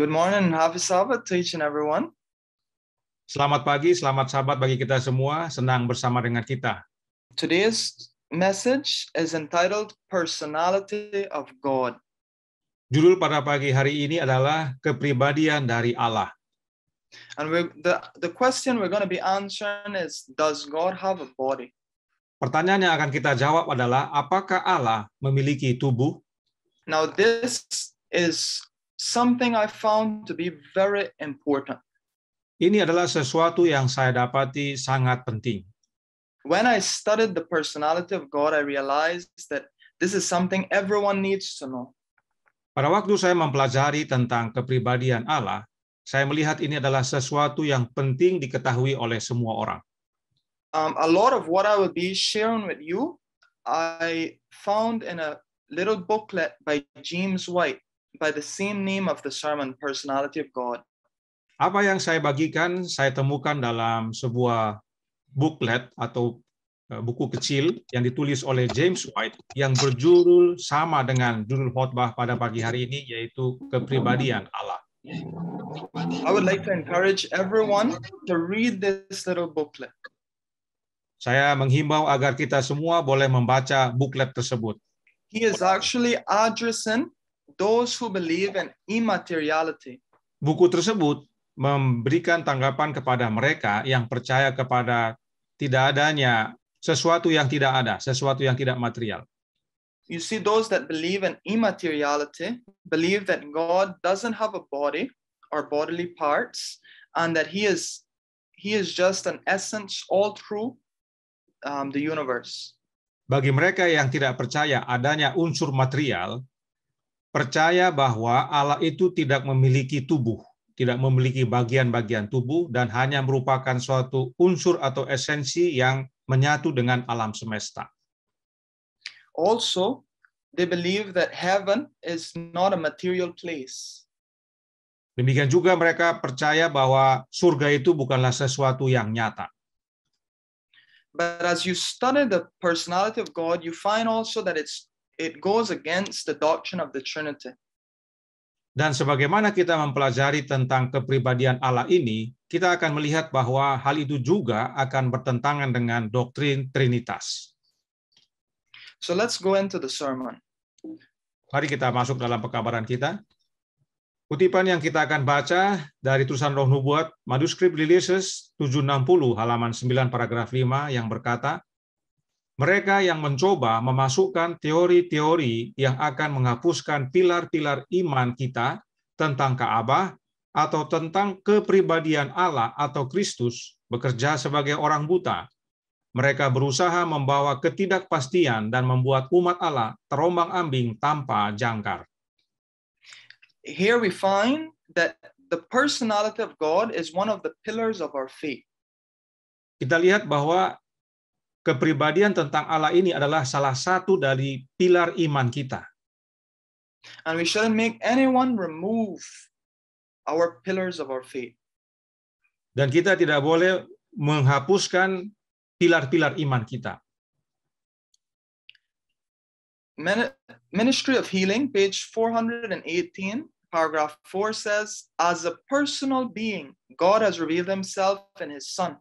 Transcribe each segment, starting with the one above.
Good morning and happy Sabbath to each and everyone. Selamat pagi, selamat Sabat bagi kita semua. Senang bersama dengan kita. Today's message is entitled Personality of God. Judul pada pagi hari ini adalah kepribadian dari Allah. And the question we're going to be answering is, does God have a body? Pertanyaan yang akan kita jawab adalah, apakah Allah memiliki tubuh? Now this is something I found to be very important. Ini adalah sesuatu yang saya dapati sangat penting. When I studied the personality of God, I realized that this is something everyone needs to know. Pada waktu saya mempelajari tentang kepribadian Allah, saya melihat ini adalah sesuatu yang penting diketahui oleh semua orang. A lot of what I will be sharing with you, I found in a little booklet by James White by the same name of the sermon, Personality of God. Apa yang saya bagikan, saya temukan dalam sebuah booklet atau buku kecil yang ditulis oleh James White yang berjudul sama dengan judul khotbah pada pagi hari ini, yaitu kepribadian Allah. I would like to encourage everyone to read this little booklet. Saya menghimbau agar kita semua boleh membaca booklet tersebut. He is actually addressing those who believe in immateriality. Buku tersebut memberikan tanggapan kepada mereka yang percaya kepada tidak adanya sesuatu yang tidak ada, sesuatu yang tidak material. You see, those that believe in immateriality believe that God doesn't have a body or bodily parts, and that He is just an essence all through the universe. Bagi mereka yang tidak percaya adanya unsur material, percaya bahwa Allah itu tidak memiliki tubuh, tidak memiliki bagian-bagian tubuh, dan hanya merupakan suatu unsur atau esensi yang menyatu dengan alam semesta. Also, they believe that heaven is not a material place. Demikian juga mereka percaya bahwa surga itu bukanlah sesuatu yang nyata. But as you study the personality of God, you find also that it goes against the doctrine of the Trinity. Dan sebagaimana kita mempelajari tentang kepribadian Allah ini, kita akan melihat bahwa hal itu juga akan bertentangan dengan doktrin Trinitas. So let's go into the sermon. Mari kita masuk dalam pekabaran kita. Kutipan yang kita akan baca dari tulisan Roh Nubuat, manuskrip Lilius 760 halaman 9 paragraf 5 yang berkata, mereka yang mencoba memasukkan teori-teori yang akan menghapuskan pilar-pilar iman kita tentang Ka'bah atau tentang kepribadian Allah atau Kristus bekerja sebagai orang buta. Mereka berusaha membawa ketidakpastian dan membuat umat Allah terombang-ambing tanpa jangkar. Here we find that the personality of God is one of the pillars of our faith. Kita lihat bahwa kepribadian tentang Allah ini adalah salah satu dari pilar iman kita. And we shouldn't make anyone remove our pillars of our faith. Dan kita tidak boleh menghapuskan pilar-pilar iman kita. Ministry of Healing, page 418, paragraph 4 says, as a personal being, God has revealed himself in his Son,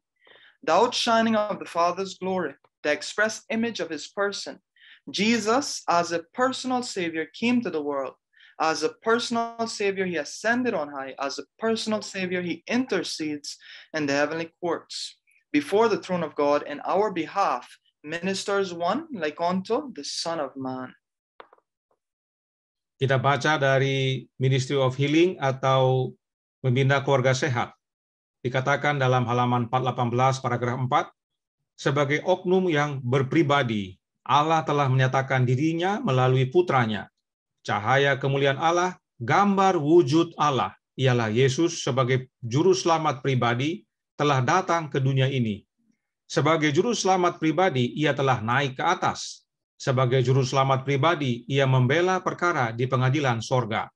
the outshining of the Father's glory, the express image of his person. Jesus, as a personal Savior, came to the world. As a personal Savior, he ascended on high. As a personal Savior, he intercedes in the heavenly courts. Before the throne of God, in our behalf, ministers one like unto the Son of Man. Kita baca dari Ministry of Healing atau Membina Keluarga Sehat. Dikatakan dalam halaman 418 paragraf 4, sebagai oknum yang berpribadi, Allah telah menyatakan dirinya melalui putranya. Cahaya kemuliaan Allah, gambar wujud Allah, ialah Yesus sebagai juru selamat pribadi, telah datang ke dunia ini. Sebagai juru selamat pribadi, ia telah naik ke atas. Sebagai juru selamat pribadi, ia membela perkara di pengadilan sorga.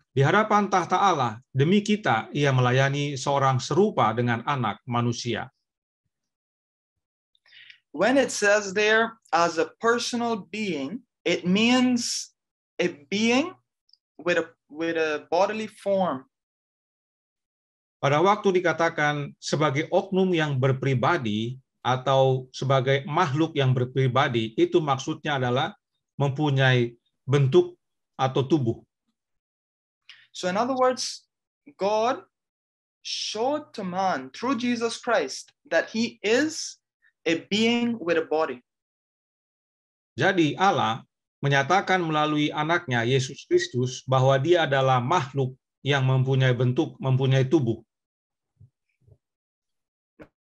Di hadapan tahta Allah, demi kita, ia melayani seorang serupa dengan anak manusia. When it says there, as a personal being, it means a being with a bodily form, Pada waktu dikatakan sebagai oknum yang berpribadi atau sebagai makhluk yang berpribadi, itu maksudnya adalah mempunyai bentuk atau tubuh. So in other words, God showed to man through Jesus Christ that he is a being with a body. Jadi Allah menyatakan melalui anaknya Yesus Kristus bahwa dia adalah makhluk yang mempunyai bentuk, mempunyai tubuh.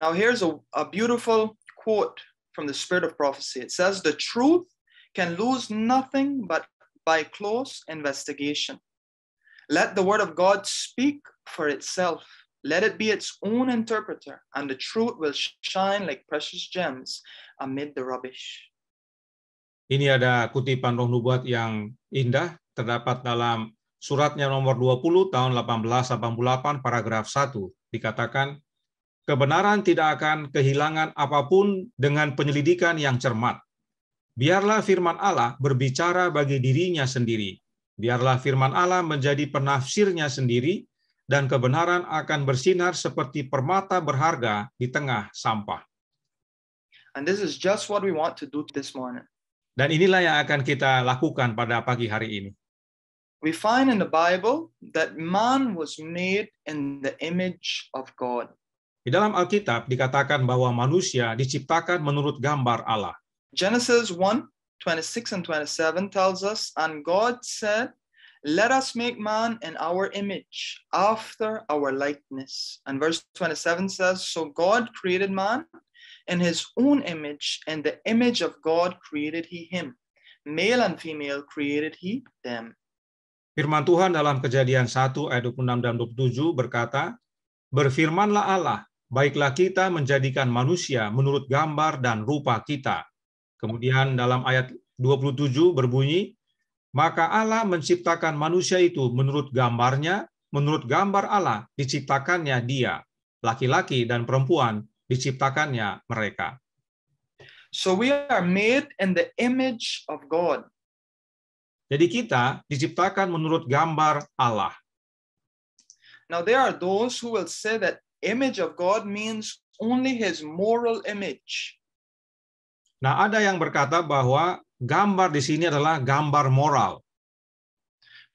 Now here's a beautiful quote from the Spirit of Prophecy. It says, "The truth can lose nothing but by close investigation. Let the word of God speak for itself. Let it be its own interpreter, and the truth will shine like precious gems amid the rubbish." Ini ada kutipan roh nubuat yang indah, terdapat dalam suratnya nomor 20 tahun 1888 paragraf 1. Dikatakan, kebenaran tidak akan kehilangan apapun dengan penyelidikan yang cermat. Biarlah firman Allah berbicara bagi dirinya sendiri. Biarlah firman Allah menjadi penafsirnya sendiri, dan kebenaran akan bersinar seperti permata berharga di tengah sampah. And this is just what we want to do this morning. Dan inilah yang akan kita lakukan pada pagi hari ini. We find in the Bible that man was made in the image of God. Di dalam Alkitab dikatakan bahwa manusia diciptakan menurut gambar Allah. Genesis 1:26 and 27 tells us, "And God said, let us make man in our image, after our likeness." And verse 27 says, "So God created man in his own image, in the image of God created he him. Male and female created he them." Firman Tuhan dalam Kejadian 1 ayat 26 dan 27 berkata, "Berfirmanlah Allah, baiklah kita menjadikan manusia menurut gambar dan rupa kita." Kemudian dalam ayat 27 berbunyi, "Maka Allah menciptakan manusia itu menurut gambarnya, menurut gambar Allah diciptakannya dia, laki-laki dan perempuan diciptakannya mereka." So we are made in the image of God. Jadi kita diciptakan menurut gambar Allah. Now there are those who will say that image of God means only his moral image. Nah, ada yang berkata bahwa gambar di sini adalah gambar moral.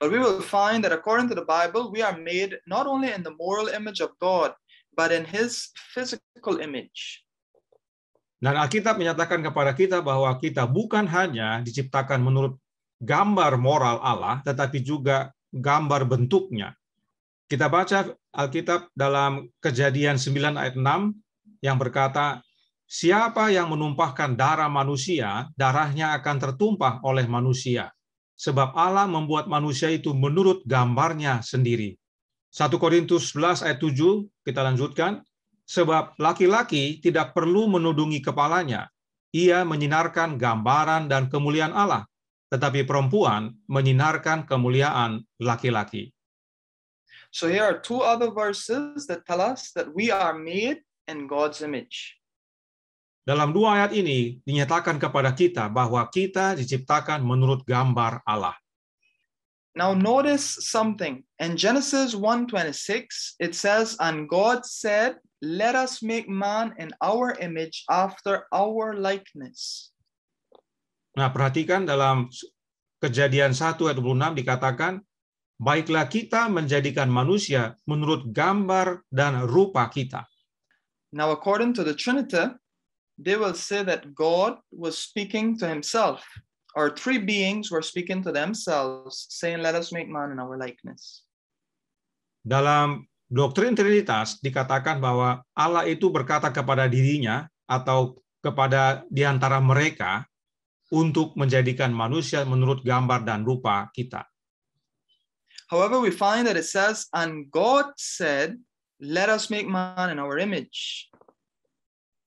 But we will find that according to the Bible, we are made not only in the moral image of God, but in his physical image. Dan Alkitab menyatakan kepada kita bahwa kita bukan hanya diciptakan menurut gambar moral Allah, tetapi juga gambar bentuknya. Kita baca Alkitab dalam Kejadian 9 ayat 6 yang berkata, "Siapa yang menumpahkan darah manusia, darahnya akan tertumpah oleh manusia. Sebab Allah membuat manusia itu menurut gambarnya sendiri." 1 Korintus 11 ayat 7, kita lanjutkan. "Sebab laki-laki tidak perlu menudungi kepalanya. Ia menyinarkan gambaran dan kemuliaan Allah, tetapi perempuan menyinarkan kemuliaan laki-laki." So here are two other verses that tell us that we are made in God's image. Dalam dua ayat ini dinyatakan kepada kita bahwa kita diciptakan menurut gambar Allah. Now notice something. In Genesis 1:26, it says, "And God said, let us make man in our image after our likeness." Nah, perhatikan dalam Kejadian 1 ayat 26 dikatakan, "Baiklah kita menjadikan manusia menurut gambar dan rupa kita." Now according to the Trinity, they will say that God was speaking to himself, or three beings were speaking to themselves, saying, "Let us make man in our likeness." Dalam doktrin Trinitas dikatakan bahwa Allah itu berkata kepada dirinya atau kepada di antara mereka untuk menjadikan manusia menurut gambar dan rupa kita. However, we find that it says, "And God said, let us make man in our image."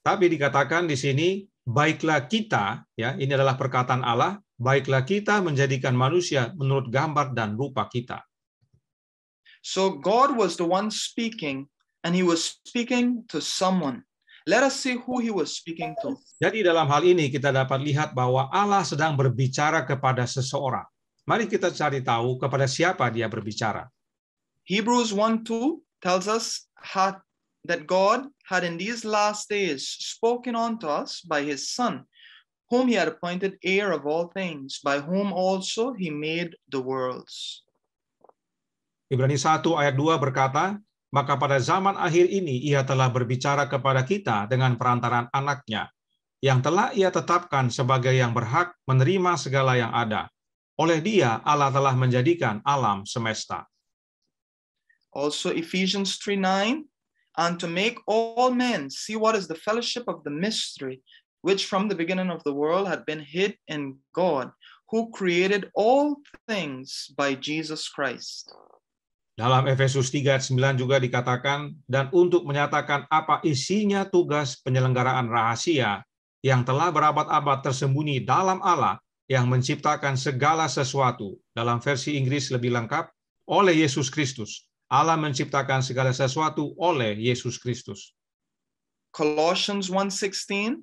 Tapi dikatakan di sini, baiklah kita, ya, ini adalah perkataan Allah, baiklah kita menjadikan manusia menurut gambar dan rupa kita. So God was the one speaking, and he was speaking to someone. Let us see who he was speaking to. Jadi dalam hal ini kita dapat lihat bahwa Allah sedang berbicara kepada seseorang. Mari kita cari tahu kepada siapa dia berbicara. Hebrews 1:2 tells us that God had in these last days spoken unto us by his Son, whom he had appointed heir of all things, by whom also he made the worlds. Ibrani 1 ayat 2 berkata, maka pada zaman akhir ini ia telah berbicara kepada kita dengan perantaran anaknya, yang telah ia tetapkan sebagai yang berhak menerima segala yang ada. Oleh dia, Allah telah menjadikan alam semesta. Also Ephesians 3:9, and to make all men see what is the fellowship of the mystery, which from the beginning of the world had been hid in God, who created all things by Jesus Christ. Dalam Efesus 3 ayat 9 juga dikatakan, dan untuk menyatakan apa isinya tugas penyelenggaraan rahasia yang telah berabad-abad tersembunyi dalam Allah yang menciptakan segala sesuatu. Dalam versi Inggris lebih lengkap, oleh Yesus Kristus. Allah menciptakan segala sesuatu oleh Yesus Kristus. Colossians 1:16,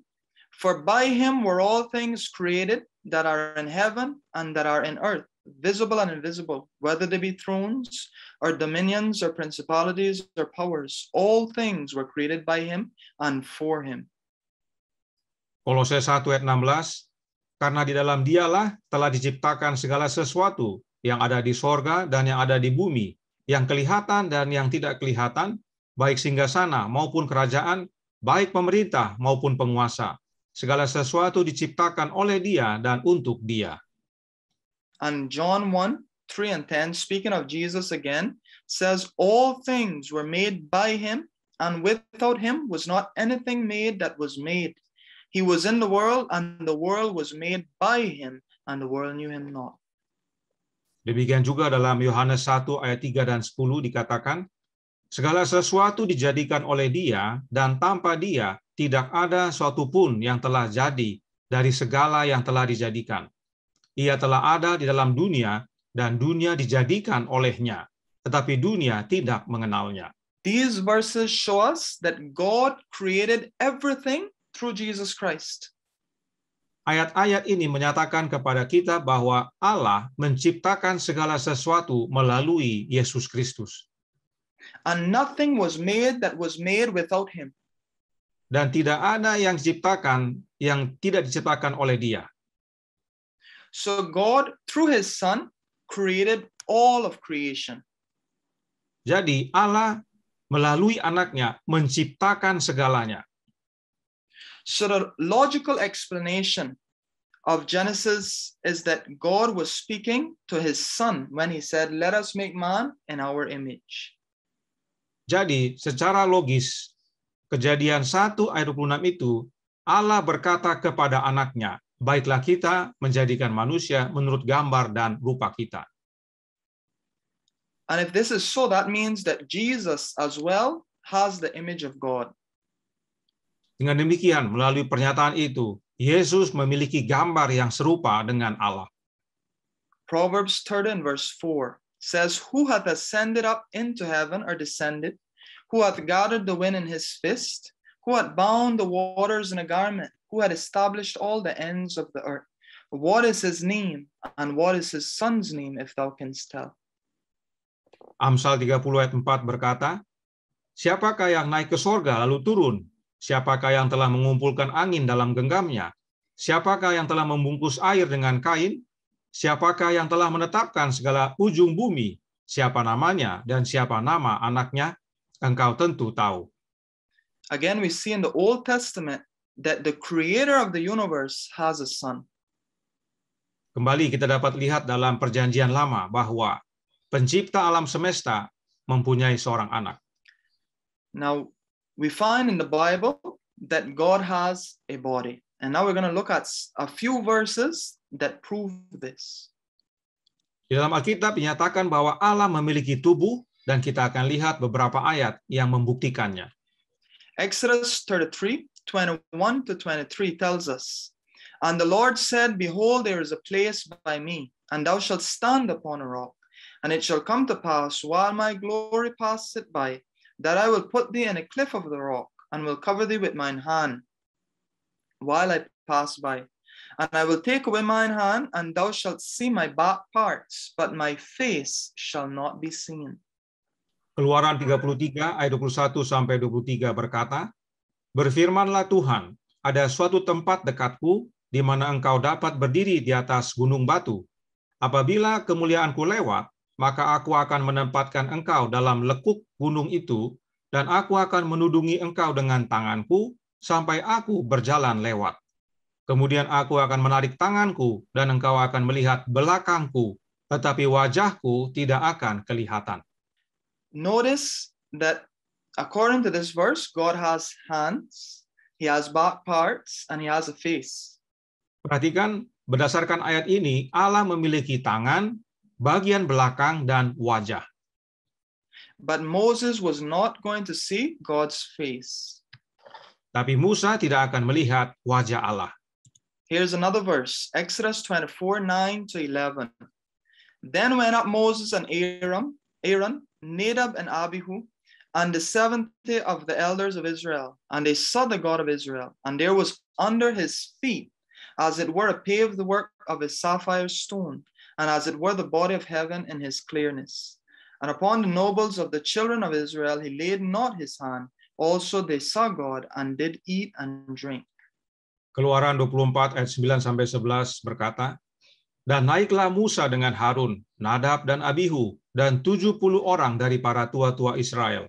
for by him were all things created that are in heaven and that are in earth, visible and invisible, whether they be thrones or dominions or principalities or powers. All things were created by him and for him. Kolose 1 ayat 16, karena di dalam dialah telah diciptakan segala sesuatu yang ada di sorga dan yang ada di bumi, yang kelihatan dan yang tidak kelihatan, baik singgasana maupun kerajaan, baik pemerintah maupun penguasa. Segala sesuatu diciptakan oleh dia dan untuk dia. And John 1:3 and 10, speaking of Jesus again, says, all things were made by him, and without him was not anything made that was made. He was in the world, and the world was made by him, and the world knew him not. Demikian juga dalam Yohanes 1 ayat 3 dan 10 dikatakan, segala sesuatu dijadikan oleh dia, dan tanpa dia tidak ada suatu pun yang telah jadi dari segala yang telah dijadikan. Ia telah ada di dalam dunia, dan dunia dijadikan olehnya, tetapi dunia tidak mengenalnya. These verses show us that God created everything through Jesus Christ. Ayat-ayat ini menyatakan kepada kita bahwa Allah menciptakan segala sesuatu melalui Yesus Kristus. And nothing was made that was made without him. Dan tidak ada yang diciptakan yang tidak diciptakan oleh dia. So God, through his Son, created all of creation. Jadi Allah melalui anaknya menciptakan segalanya. So the logical explanation of Genesis is that God was speaking to his Son when he said, let us make man in our image. Jadi secara logis, Kejadian 1 ayat 26 itu, Allah berkata kepada anaknya, baiklah kita menjadikan manusia menurut gambar dan rupa kita. And if this is so, that means that Jesus as well has the image of God. Dengan demikian, melalui pernyataan itu, Yesus memiliki gambar yang serupa dengan Allah. Proverbs 30 verse 4 says, who hath ascended up into heaven or descended? Who hath gathered the wind in his fist? Who hath bound the waters in a garment? Who hath established all the ends of the earth? What is his name? And what is his son's name, if thou canst tell? Amsal 30 ayat 4 berkata, siapakah yang naik ke sorga lalu turun? Siapakah yang telah mengumpulkan angin dalam genggamnya? Siapakah yang telah membungkus air dengan kain? Siapakah yang telah menetapkan segala ujung bumi? Siapa namanya dan siapa nama anaknya? Engkau tentu tahu. Again, we see in the Old Testament that the creator of the universe has a son. Kembali kita dapat lihat dalam perjanjian lama bahwa pencipta alam semesta mempunyai seorang anak. Now, we find in the Bible that God has a body. And now we're going to look at a few verses that prove this. Di dalam Alkitab dinyatakan bahwa Allah memiliki tubuh dan kita akan lihat beberapa ayat yang membuktikannya. Exodus 33:21-23 tells us, and the Lord said, behold, there is a place by me, and thou shalt stand upon a rock. And it shall come to pass, while my glory passeth by, that I will put thee in a cliff of the rock, and will cover thee with mine hand, while I pass by. And I will take away mine hand, and thou shalt see my back parts, but my face shall not be seen. Keluaran 33 ayat 21 sampai 23 berkata, "Berfirmanlah Tuhan, ada suatu tempat dekatku di mana engkau dapat berdiri di atas gunung batu. Apabila kemuliaanku lewat, maka aku akan menempatkan engkau dalam lekuk gunung itu, dan aku akan menudungi engkau dengan tanganku sampai aku berjalan lewat. Kemudian aku akan menarik tanganku, dan engkau akan melihat belakangku, tetapi wajahku tidak akan kelihatan." Notice that according to this verse, God has hands, he has back parts, and he has a face. Perhatikan, berdasarkan ayat ini, Allah memiliki tangan, bagian belakang, dan wajah. But Moses was not going to see God's face. Tapi Musa tidak akan melihat wajah Allah. Here's another verse, Exodus 24:9-11. Then went up Moses and Aaron, Nadab and Abihu, and the 70 of the elders of Israel, and they saw the God of Israel, and there was under his feet, as it were a paved work of a sapphire stone, and as it were the body of heaven in his clearness. And upon the nobles of the children of Israel he laid not his hand. Also they saw God and did eat and drink. Keluaran 24 ayat 9-11 berkata, "Dan naiklah Musa dengan Harun, Nadab dan Abihu, dan 70 orang dari para tua-tua Israel.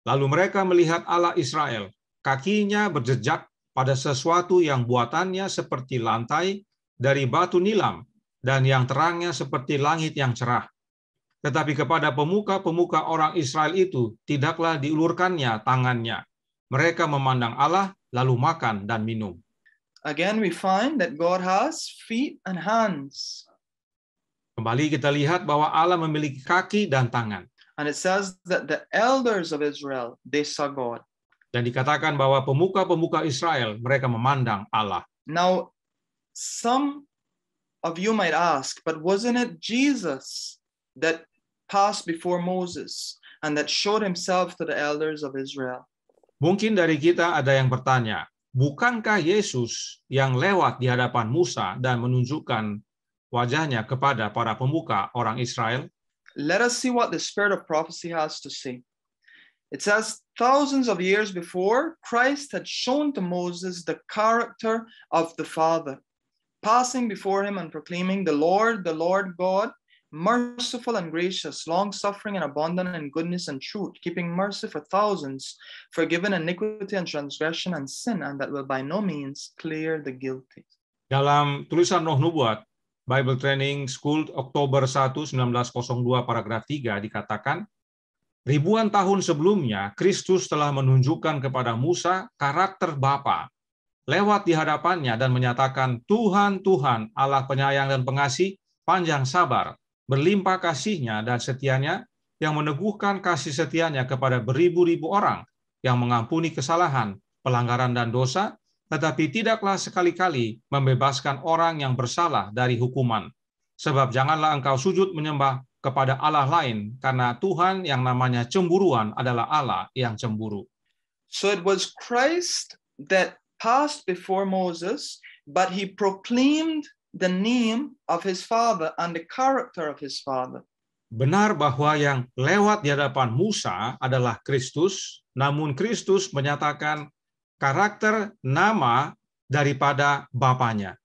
Lalu mereka melihat Allah Israel, kakinya berjejak pada sesuatu yang buatannya seperti lantai dari batu nilam, dan yang terangnya seperti langit yang cerah. Tetapi kepada pemuka-pemuka orang Israel itu tidaklah diulurkannya tangannya. Mereka memandang Allah, lalu makan dan minum." Again, we find that God has feet and hands. Kembali kita lihat bahwa Allah memiliki kaki dan tangan. And it says that the elders of Israel, they saw God. Dan dikatakan bahwa pemuka-pemuka Israel, mereka memandang Allah. Now, some of you might ask, but wasn't it Jesus that passed before Moses and that showed himself to the elders of Israel? Mungkin dari kita ada yang bertanya, bukankah Yesus yang lewat di hadapan Musa dan menunjukkan wajahnya kepada para pemuka orang Israel? Let us see what the spirit of prophecy has to say. It says, thousands of years before, Christ had shown to Moses the character of the Father, passing before him and proclaiming, the Lord God, merciful and gracious, long-suffering and abundant in goodness and truth, keeping mercy for thousands, forgiving iniquity and transgression and sin, and that will by no means clear the guilty. Dalam tulisan Roh Nubuat, Bible Training School, Oktober 1, 1902, paragraf 3, dikatakan, ribuan tahun sebelumnya, Kristus telah menunjukkan kepada Musa karakter Bapa, lewat di hadapannya dan menyatakan, Tuhan, Tuhan, Allah penyayang dan pengasih, panjang sabar, berlimpah kasihnya dan setianya, yang meneguhkan kasih setianya kepada beribu-ribu orang, yang mengampuni kesalahan, pelanggaran dan dosa, tetapi tidaklah sekali-kali membebaskan orang yang bersalah dari hukuman. Sebab janganlah engkau sujud menyembah kepada Allah lain, karena Tuhan yang namanya cemburuan adalah Allah yang cemburu. So it was Christ that passed before Moses, but he proclaimed the name of his father and the character of his father. Benar bahwa yang lewat di hadapan Musa adalah Kristus, namun Kristus menyatakan karakter nama daripada Bapanya.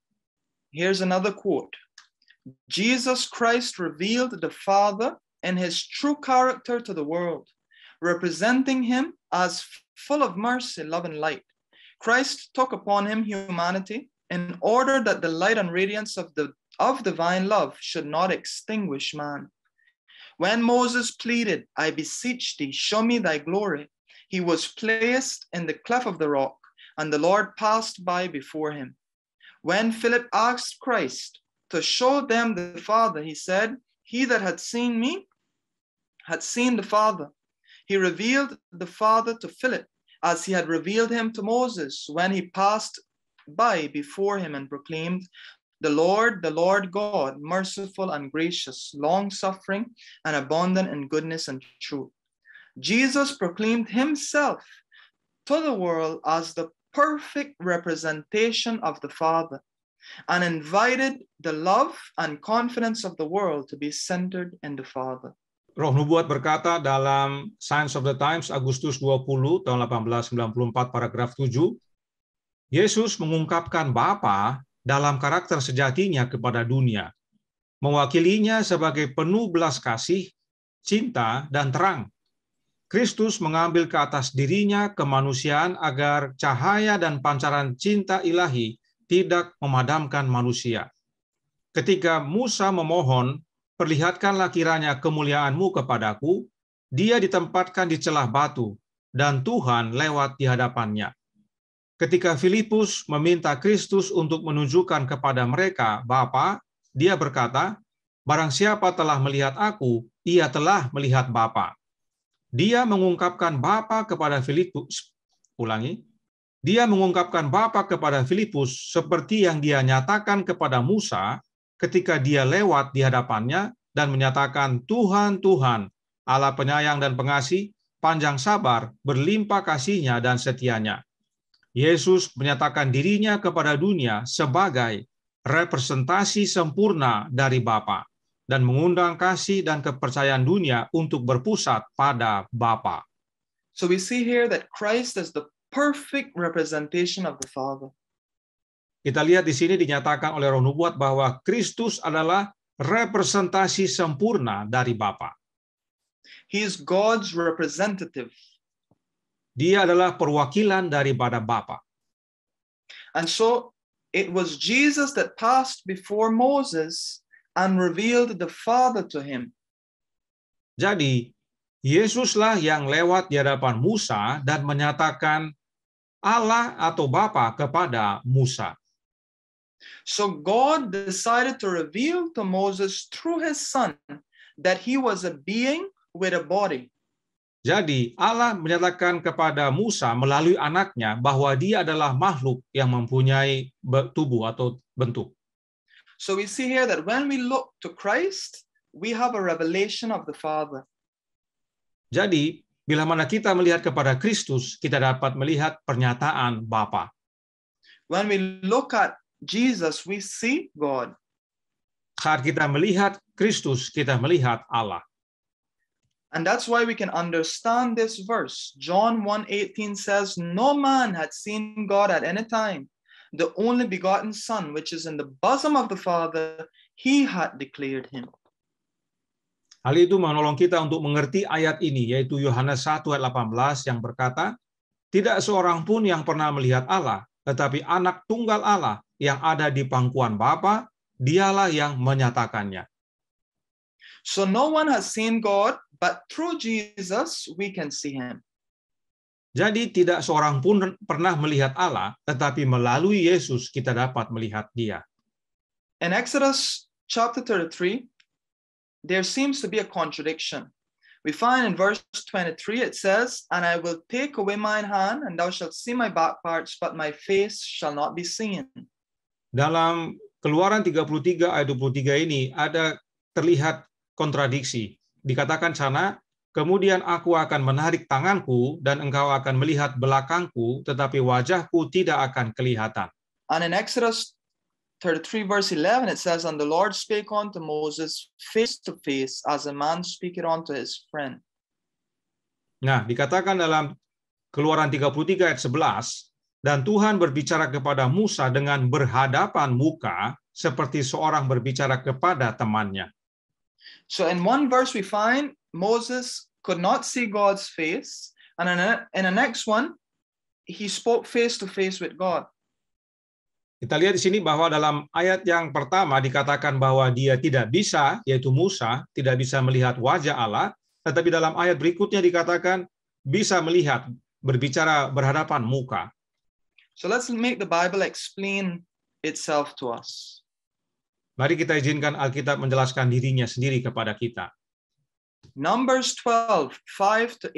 Here's another quote. Jesus Christ revealed the Father in his true character to the world, representing him as full of mercy, love, and light. Christ took upon him humanity in order that the light and radiance of divine love should not extinguish man. When Moses pleaded, I beseech thee, show me thy glory, he was placed in the cleft of the rock, and the Lord passed by before him. When Philip asked Christ to show them the Father, he said, he that had seen me had seen the Father. He revealed the Father to Philip, as he had revealed him to Moses when he passed by before him and proclaimed, the Lord God, merciful and gracious, long-suffering and abundant in goodness and truth. Jesus proclaimed himself to the world as the perfect representation of the Father and invited the love and confidence of the world to be centered in the Father. Roh Nubuat berkata dalam Signs of the Times Agustus 20 tahun 1894 paragraf 7, Yesus mengungkapkan Bapa dalam karakter sejatinya kepada dunia, mewakilinya sebagai penuh belas kasih, cinta, dan terang. Kristus mengambil ke atas dirinya kemanusiaan agar cahaya dan pancaran cinta ilahi tidak memadamkan manusia. Ketika Musa memohon, perlihatkanlah kiranya kemuliaan-Mu kepadaku, dia ditempatkan di celah batu, dan Tuhan lewat di hadapannya. Ketika Filipus meminta Kristus untuk menunjukkan kepada mereka Bapa, dia berkata, barang siapa telah melihat aku, ia telah melihat Bapa. Dia mengungkapkan Bapa kepada Filipus. Dia mengungkapkan Bapa kepada Filipus seperti yang dia nyatakan kepada Musa ketika dia lewat di hadapannya dan menyatakan, Tuhan, Tuhan, Allah penyayang dan pengasih, panjang sabar, berlimpah kasihnya dan setianya. Yesus menyatakan dirinya kepada dunia sebagai representasi sempurna dari Bapa dan mengundang kasih dan kepercayaan dunia untuk berpusat pada Bapa. So we see here that Christ is the perfect representation of the Father. Kita lihat di sini dinyatakan oleh Roh Nubuat bahwa Kristus adalah representasi sempurna dari Bapa. He is God's representative. Dia adalah perwakilan daripada Bapa. And so it was Jesus that passed before Moses and revealed the Father to him. Jadi, Yesuslah yang lewat di hadapan Musa dan menyatakan Allah atau Bapa kepada Musa. So God decided to reveal to Moses through his son that he was a being with a body. Jadi Allah menyatakan kepada Musa melalui anaknya bahwa dia adalah makhluk yang mempunyai tubuh atau bentuk. So we see here that when we look to Christ, we have a revelation of the Father. Jadi bila mana kita melihat kepada Kristus, kita dapat melihat pernyataan Bapa. When we look at Jesus, we see God. Saat kita melihat Kristus, kita melihat Allah. And that's why we can understand this verse. John 1:18 says, no man had seen God at any time. The only begotten Son, which is in the bosom of the Father, he had declared him. Hal itu menolong kita untuk mengerti ayat ini, yaitu Yohanes 1 ayat 18 yang berkata, tidak seorang pun yang pernah melihat Allah, tetapi anak tunggal Allah yang ada di pangkuan Bapa, dialah yang menyatakannya. So no one has seen God, but through Jesus we can see him. Jadi tidak seorang pun pernah melihat Allah, tetapi melalui Yesus kita dapat melihat Dia. In Exodus chapter 33, there seems to be a contradiction. We find in verse 23 it says, and I will take away mine hand, and thou shalt see my back parts, but my face shall not be seen. Dalam Keluaran 33 ayat 23 ini ada terlihat kontradiksi. Dikatakan sana, kemudian aku akan menarik tanganku dan engkau akan melihat belakangku, tetapi wajahku tidak akan kelihatan. And in Exodus 33 verse 11 it says, and the Lord spake unto Moses face to face, as a man speaketh unto his friend. Nah, dikatakan dalam Keluaran 33 ayat 11, dan Tuhan berbicara kepada Musa dengan berhadapan muka, seperti seorang berbicara kepada temannya. So in one verse we find Moses could not see God's face, and in the next one he spoke face to face with God. Kita lihat di sini bahwa dalam ayat yang pertama dikatakan bahwa dia tidak bisa, yaitu Musa, tidak bisa melihat wajah Allah, tetapi dalam ayat berikutnya dikatakan bisa melihat, berbicara berhadapan muka. So let's make the Bible explain itself to us. Mari kita izinkan Alkitab menjelaskan dirinya sendiri kepada kita. Numbers 12:5-8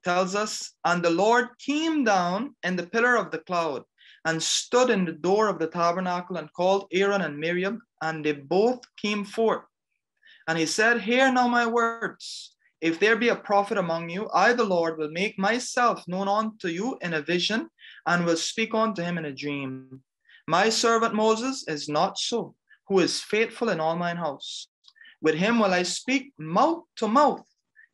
tells us, and the Lord came down in the pillar of the cloud and stood in the door of the tabernacle and called Aaron and Miriam, and they both came forth. And he said, hear now my words. If there be a prophet among you, I, the Lord, will make myself known unto you in a vision, and will speak unto him in a dream. My servant Moses is not so, who is faithful in all mine house. With him will I speak mouth to mouth,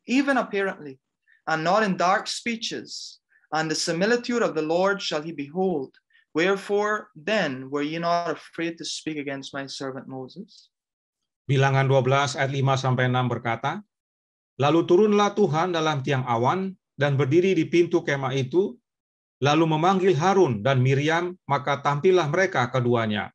even apparently, and not in dark speeches. And the similitude of the Lord shall he behold. Wherefore then were ye not afraid to speak against my servant Moses? Bilangan 12 ayat 5-6 berkata, lalu turunlah Tuhan dalam tiang awan dan berdiri di pintu kemah itu, lalu memanggil Harun dan Miriam, maka tampillah mereka keduanya.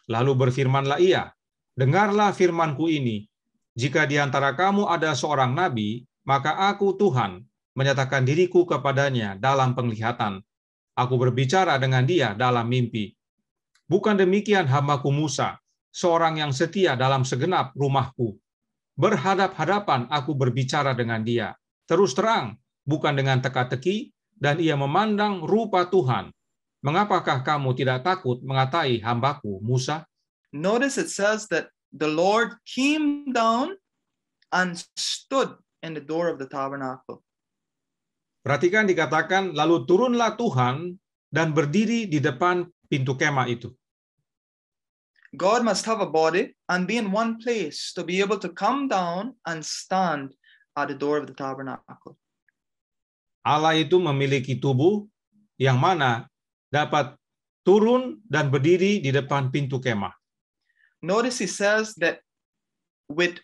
Lalu berfirmanlah ia, dengarlah firmanku ini, jika di antara kamu ada seorang nabi, maka aku Tuhan menyatakan diriku kepadanya dalam penglihatan. Aku berbicara dengan dia dalam mimpi. Bukan demikian hambaku Musa, seorang yang setia dalam segenap rumahku. Berhadap-hadapan aku berbicara dengan dia, terus terang, bukan dengan teka-teki, dan ia memandang rupa Tuhan. Mengapakah kamu tidak takut mengatai hambaku Musa? Notice it says that the Lord came down and stood in the door of the tabernacle. Perhatikan dikatakan, lalu turunlah Tuhan dan berdiri di depan pintu kemah itu. God must have a body and be in one place to be able to come down and stand at the door of the tabernacle. Allah itu memiliki tubuh yang mana dapat turun dan berdiri di depan pintu kemah. Notice he says that with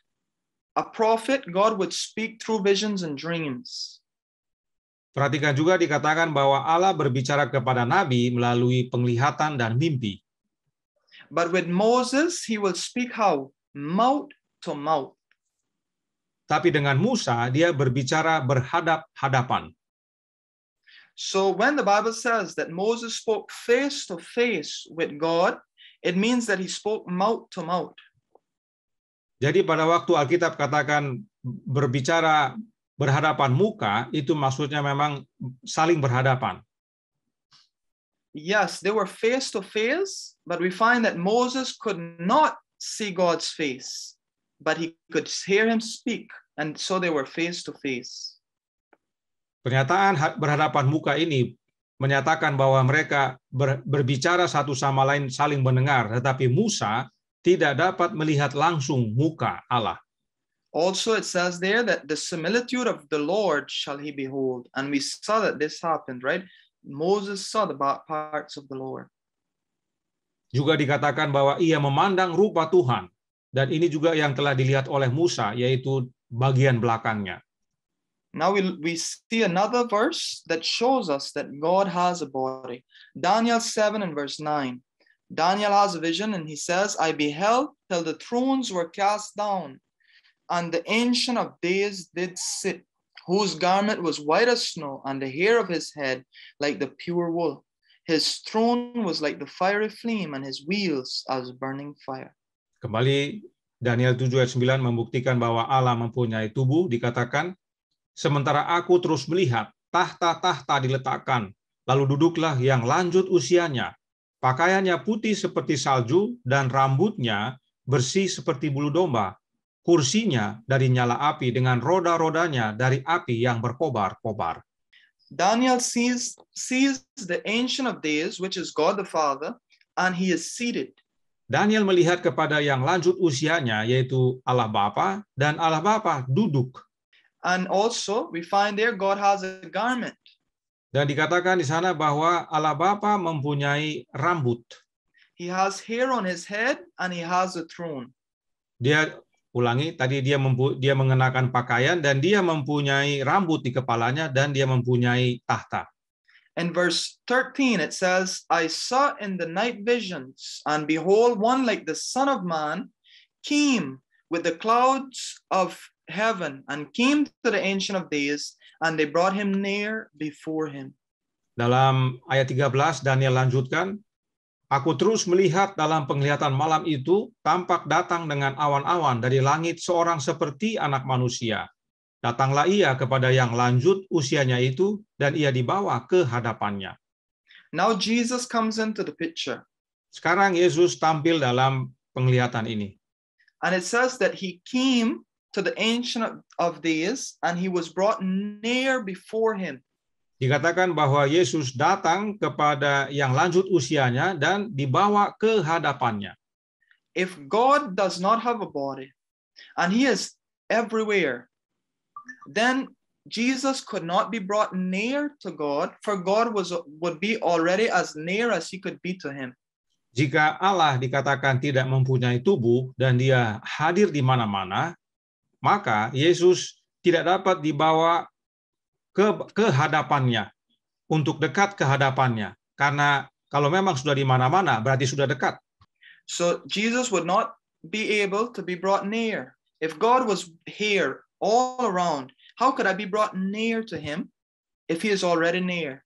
a prophet, God would speak through visions and dreams. Perhatikan juga dikatakan bahwa Allah berbicara kepada Nabi melalui penglihatan dan mimpi. But with Moses, he will speak how? Mouth to mouth. Tapi dengan Musa, dia berbicara berhadap-hadapan. So when the Bible says that Moses spoke face to face with God, it means that he spoke mouth to mouth. Jadi pada waktu Alkitab katakan berbicara berhadapan muka, itu maksudnya memang saling berhadapan. Yes, they were face to face, but we find that Moses could not see God's face, but he could hear him speak, and so they were face to face. Pernyataan berhadapan muka ini menyatakan bahwa mereka berbicara satu sama lain saling mendengar, tetapi Musa tidak dapat melihat langsung muka Allah. Also, it says there that the similitude of the Lord shall he behold. And we saw that this happened, right? Moses saw the parts of the Lord. Juga dikatakan bahwa ia memandang rupa Tuhan. Dan ini juga yang telah dilihat oleh Musa, yaitu bagian belakangnya. Now we see another verse that shows us that God has a body. Daniel 7 and verse 9. Daniel has a vision and he says, I beheld till the thrones were cast down, and the Ancient of Days did sit, whose garment was white as snow, and the hair of his head like the pure wool. His throne was like the fiery flame, and his wheels as burning fire. Kembali Daniel 7 ayat 9 membuktikan bahwa Allah mempunyai tubuh, dikatakan, sementara aku terus melihat, tahta-tahta diletakkan, lalu duduklah yang lanjut usianya, pakaiannya putih seperti salju, dan rambutnya bersih seperti bulu domba. Kursinya dari nyala api dengan roda-rodanya dari api yang berkobar-kobar. Daniel sees the Ancient of Days, which is God the Father, and he is seated. Daniel melihat kepada yang lanjut usianya, yaitu Allah Bapa, dan Allah Bapa duduk. And also we find there God has a garment. Dan dikatakan di sana bahwa Allah Bapa mempunyai rambut. He has hair on his head and he has a throne. Dia mengenakan pakaian dan dia mempunyai rambut di kepalanya dan dia mempunyai tahta. In verse 13 it says, I saw in the night visions, and behold, one like the Son of Man came with the clouds of heaven, and came to the Ancient of Days, and they brought him near before him. Dalam ayat 13 Daniel lanjutkan, aku terus melihat dalam penglihatan malam itu, tampak datang dengan awan-awan dari langit seorang seperti anak manusia. Datanglah ia kepada yang lanjut usianya itu, dan ia dibawa ke hadapannya. Now Jesus comes into the picture. Sekarang Yesus tampil dalam penglihatan ini. And it says that he came to the Ancient of Days, and he was brought near before him. Dikatakan bahwa Yesus datang kepada yang lanjut usianya dan dibawa ke hadapannya. If God does not have a body, and he is everywhere, then Jesus could not be brought near to God, for God would be already as near as he could be to him. Jika Allah dikatakan tidak mempunyai tubuh dan dia hadir di mana-mana, maka Yesus tidak dapat dibawa ke hadapannya, untuk dekat ke hadapannya. Karena kalau memang sudah di mana-mana, berarti sudah dekat. So Jesus would not be able to be brought near. If God was here all around, how could I be brought near to him if he is already near?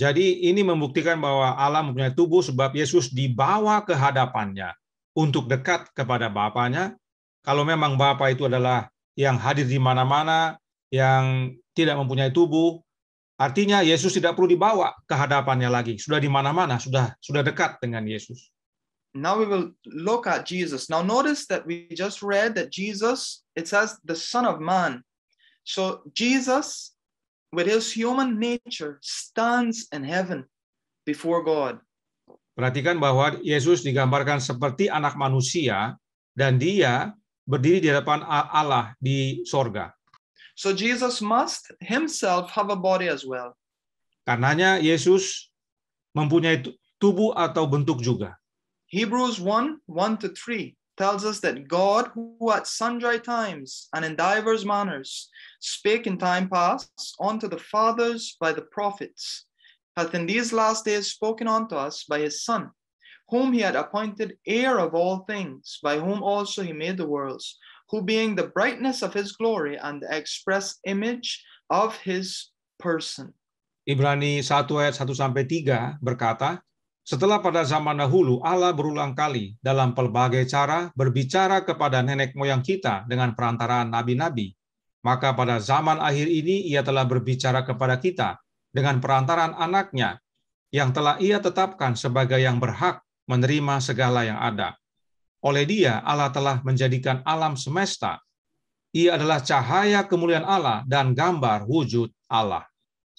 Jadi ini membuktikan bahwa Allah mempunyai tubuh sebab Yesus dibawa ke hadapannya untuk dekat kepada Bapanya. Kalau memang Bapa itu adalah yang hadir di mana-mana, yang tidak mempunyai tubuh, artinya Yesus tidak perlu dibawa ke hadapannya lagi. Sudah di mana-mana, sudah dekat dengan Yesus. Now we will look at Jesus. Now notice that we just read that Jesus, it says the Son of Man. So Jesus, with his human nature, stands in heaven before God. Perhatikan bahwa Yesus digambarkan seperti anak manusia dan dia berdiri di hadapan Allah di sorga. So Jesus must himself have a body as well. Karenanya Yesus mempunyai tubuh atau bentuk juga. Hebrews 1:1-3 tells us that God, who at sundry times and in divers manners spake in time past unto the fathers by the prophets, hath in these last days spoken unto us by his Son, whom he had appointed heir of all things, by whom also he made the worlds, who being the brightness of his glory and the express image of his person. Ibrani 1 ayat 1-3 berkata, setelah pada zaman dahulu Allah berulang kali dalam pelbagai cara berbicara kepada nenek moyang kita dengan perantaraan nabi-nabi, maka pada zaman akhir ini ia telah berbicara kepada kita dengan perantaraan anaknya yang telah ia tetapkan sebagai yang berhak menerima segala yang ada. Oleh dia Allah telah menjadikan alam semesta. Ia adalah cahaya kemuliaan Allah dan gambar wujud Allah.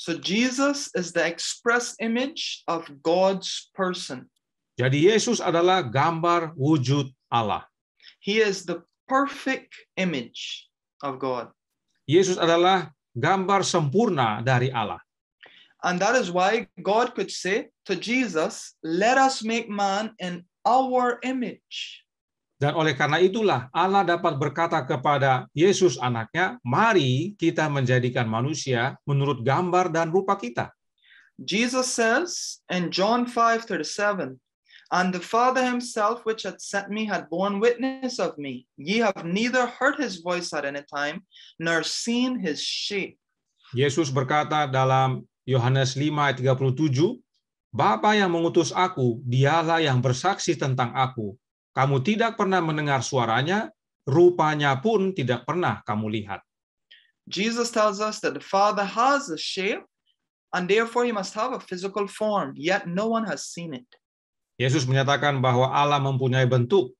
So Jesus is the express image of God's person. Jadi Yesus adalah gambar wujud Allah. He is the perfect image of God. Yesus adalah gambar sempurna dari Allah. And that is why God could say to Jesus, let us make man in our image. Dan oleh karena itulah Allah dapat berkata kepada Yesus anaknya, mari kita menjadikan manusia menurut gambar dan rupa kita. Jesus says in John 5:37, and the Father himself which had sent me had borne witness of me. Ye have neither heard his voice at any time, nor seen his shape. Yesus berkata dalam Yohanes 5:37, Bapa yang mengutus aku, dialah yang bersaksi tentang aku. Kamu tidak pernah mendengar suaranya, rupanya pun tidak pernah kamu lihat. Jesus tells us that the Father has a shape, and therefore he must have a physical form, yet no one has seen it. Yesus menyatakan bahwa Allah mempunyai bentuk,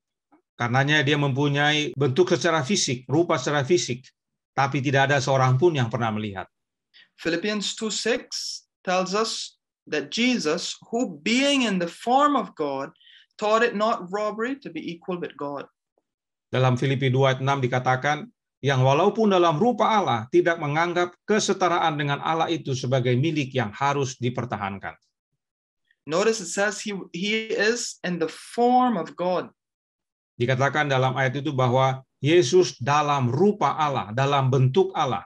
karenanya dia mempunyai bentuk secara fisik, rupa secara fisik, tapi tidak ada seorang pun yang pernah melihat. Philippians 2:6 tells us that Jesus, who being in the form of God, thought it not robbery to be equal with God. Dalam Filipi 2:6 dikatakan, yang walaupun dalam rupa Allah tidak menganggap kesetaraan dengan Allah itu sebagai milik yang harus dipertahankan. Notice it says he is in the form of God. Dikatakan dalam ayat itu bahwa Yesus dalam rupa Allah, dalam bentuk Allah.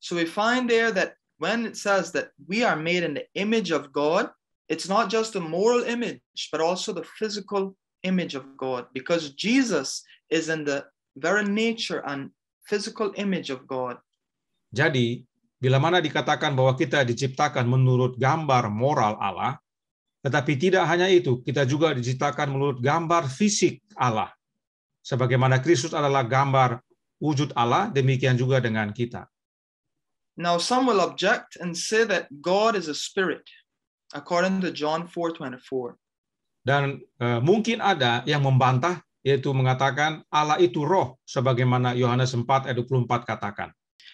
So we find there that when it says that we are made in the image of God, it's not just a moral image, but also the physical image of God, because Jesus is in the very nature and physical image of God. Jadi, bila mana dikatakan bahwa kita diciptakan menurut gambar moral Allah, tetapi tidak hanya itu, kita juga diciptakan menurut gambar fisik Allah. Sebagaimana Kristus adalah gambar wujud Allah, demikian juga dengan kita. Now some will object and say that God is a spirit, according to John 4:24. Dan mungkin ada yang membantah, yaitu mengatakan Allah itu roh, sebagaimana Yohanes 4:24 katakan.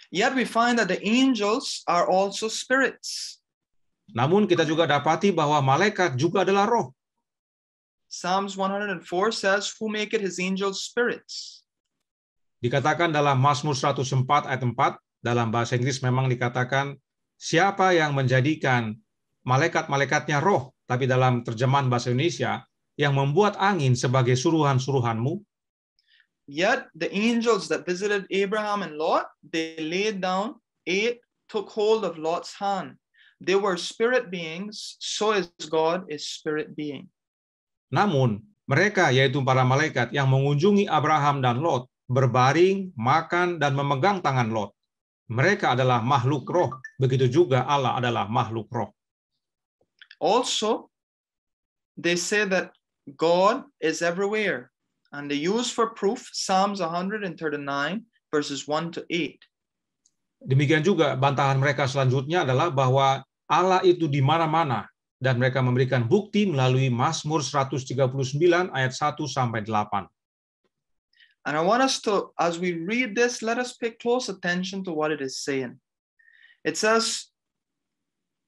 Yet we find that the angels are also spirits. Namun kita juga dapati bahwa malaikat juga adalah roh. Psalms 104 says, who maketh his angels spirits. Dikatakan dalam Mazmur 104 ayat 4, dalam bahasa Inggris memang dikatakan, siapa yang menjadikan malaikat-malaikatnya roh, tapi dalam terjemahan bahasa Indonesia, yang membuat angin sebagai suruhan-suruhanmu. Yet the angels that visited Abraham and Lot, they laid down, ate, took hold of Lot's hand. They were spirit beings, so is God is spirit being. Namun, mereka, yaitu para malaikat yang mengunjungi Abraham dan Lot, berbaring, makan, dan memegang tangan Lot. Mereka adalah makhluk roh, begitu juga Allah adalah makhluk roh. Also, they say that God is everywhere, and they use for proof Psalms 139, verses 1 to 8. Demikian juga bantahan mereka selanjutnya adalah bahwa Allah itu di mana-mana, dan mereka memberikan bukti melalui Mazmur 139 ayat 1 sampai 8. And I want us to, as we read this, let us pay close attention to what it is saying. It says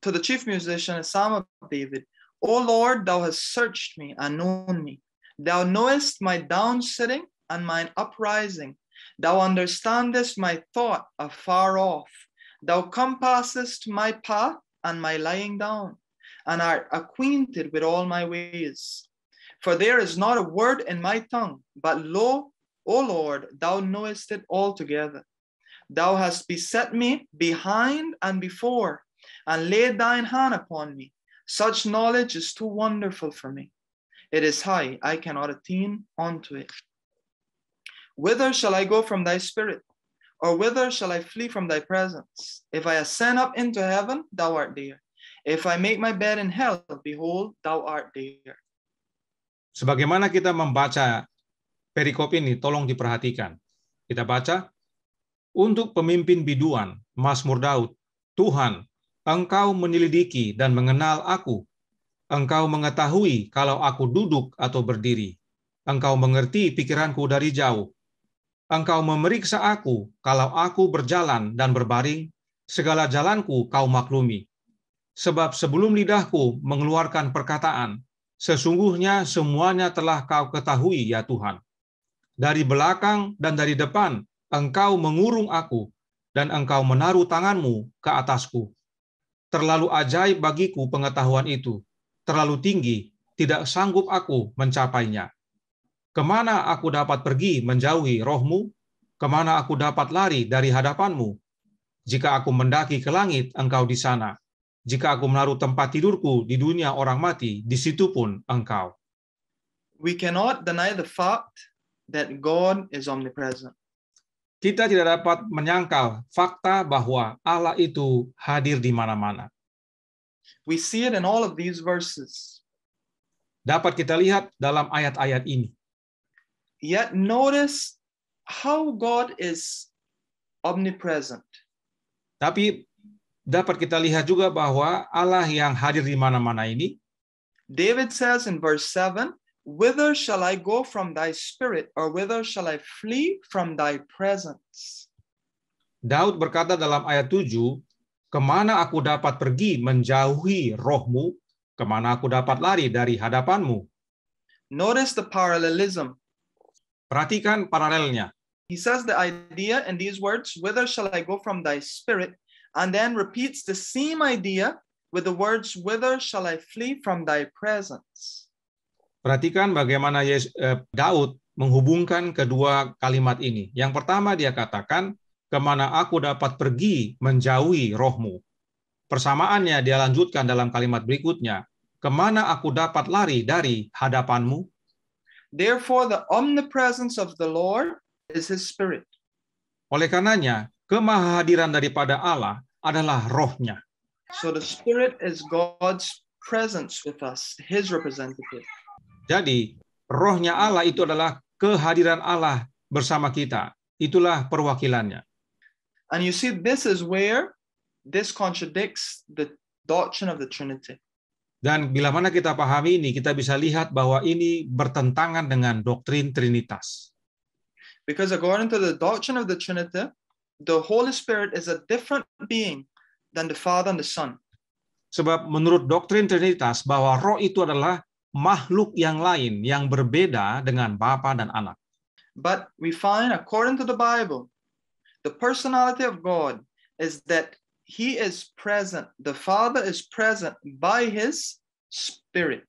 to the chief musician, a psalm of David, O Lord, thou hast searched me and known me. Thou knowest my down sitting and mine uprising. Thou understandest my thought afar off. Thou compassest my path and my lying down, and art acquainted with all my ways. For there is not a word in my tongue, but lo, O Lord, thou knowest it altogether. Thou hast beset me behind and before, and laid thine hand upon me. Such knowledge is too wonderful for me. It is high, I cannot attain unto it. Whither shall I go from thy spirit? Or whither shall I flee from thy presence? If I ascend up into heaven, thou art there. If I make my bed in hell, behold, thou art there. Sebagaimana kita membaca perikop ini, tolong diperhatikan. Kita baca, untuk pemimpin biduan, Mazmur Daud, Tuhan, Engkau menyelidiki dan mengenal aku. Engkau mengetahui kalau aku duduk atau berdiri. Engkau mengerti pikiranku dari jauh. Engkau memeriksa aku kalau aku berjalan dan berbaring, segala jalanku kau maklumi. Sebab sebelum lidahku mengeluarkan perkataan, sesungguhnya semuanya telah kau ketahui, ya Tuhan. Dari belakang dan dari depan, engkau mengurung aku, dan engkau menaruh tanganmu ke atasku. Terlalu ajaib bagiku pengetahuan itu, terlalu tinggi, tidak sanggup aku mencapainya. Kemana aku dapat pergi menjauhi rohmu? Kemana aku dapat lari dari hadapanmu? Jika aku mendaki ke langit, engkau di sana. Jika aku menaruh tempat tidurku di dunia orang mati, di situ pun engkau. We cannot deny the fact that God is omnipresent. Kita tidak dapat menyangkal fakta bahwa Allah itu hadir di mana-mana. We see it in all of these verses. Dapat kita lihat dalam ayat-ayat ini. Yet notice how God is omnipresent. Tapi dapat kita lihat juga bahwa Allah yang hadir di mana-mana ini, David says in verse 7, whither shall I go from thy spirit, or whither shall I flee from thy presence? Daud berkata dalam ayat 7, kemana aku dapat pergi menjauhi rohmu, kemana aku dapat lari dari hadapanmu. Notice the parallelism. Perhatikan paralelnya. He says the idea in these words, whither shall I go from thy spirit, and then repeats the same idea with the words, whither shall I flee from thy presence? Perhatikan bagaimana Daud menghubungkan kedua kalimat ini. Yang pertama dia katakan, kemana aku dapat pergi menjauhi rohmu. Persamaannya dia lanjutkan dalam kalimat berikutnya, kemana aku dapat lari dari hadapanmu. Therefore, the omnipresence of the Lord is his spirit. Oleh karenanya, kemahadiran daripada Allah adalah rohnya. So the spirit is God's presence with us, his representative. Jadi, rohnya Allah itu adalah kehadiran Allah bersama kita. Itulah perwakilannya. And you see, this is where this contradicts the doctrine of the Trinity. Dan bila mana kita pahami ini, kita bisa lihat bahwa ini bertentangan dengan doktrin Trinitas. Because according to the doctrine of the Trinity, the Holy Spirit is a different being than the Father and the Son. Sebab menurut doktrin Trinitas, bahwa roh itu adalah makhluk yang lain yang berbeda dengan Bapa dan Anak. But we find, according to the Bible, the personality of God is that he is present. The Father is present by his Spirit.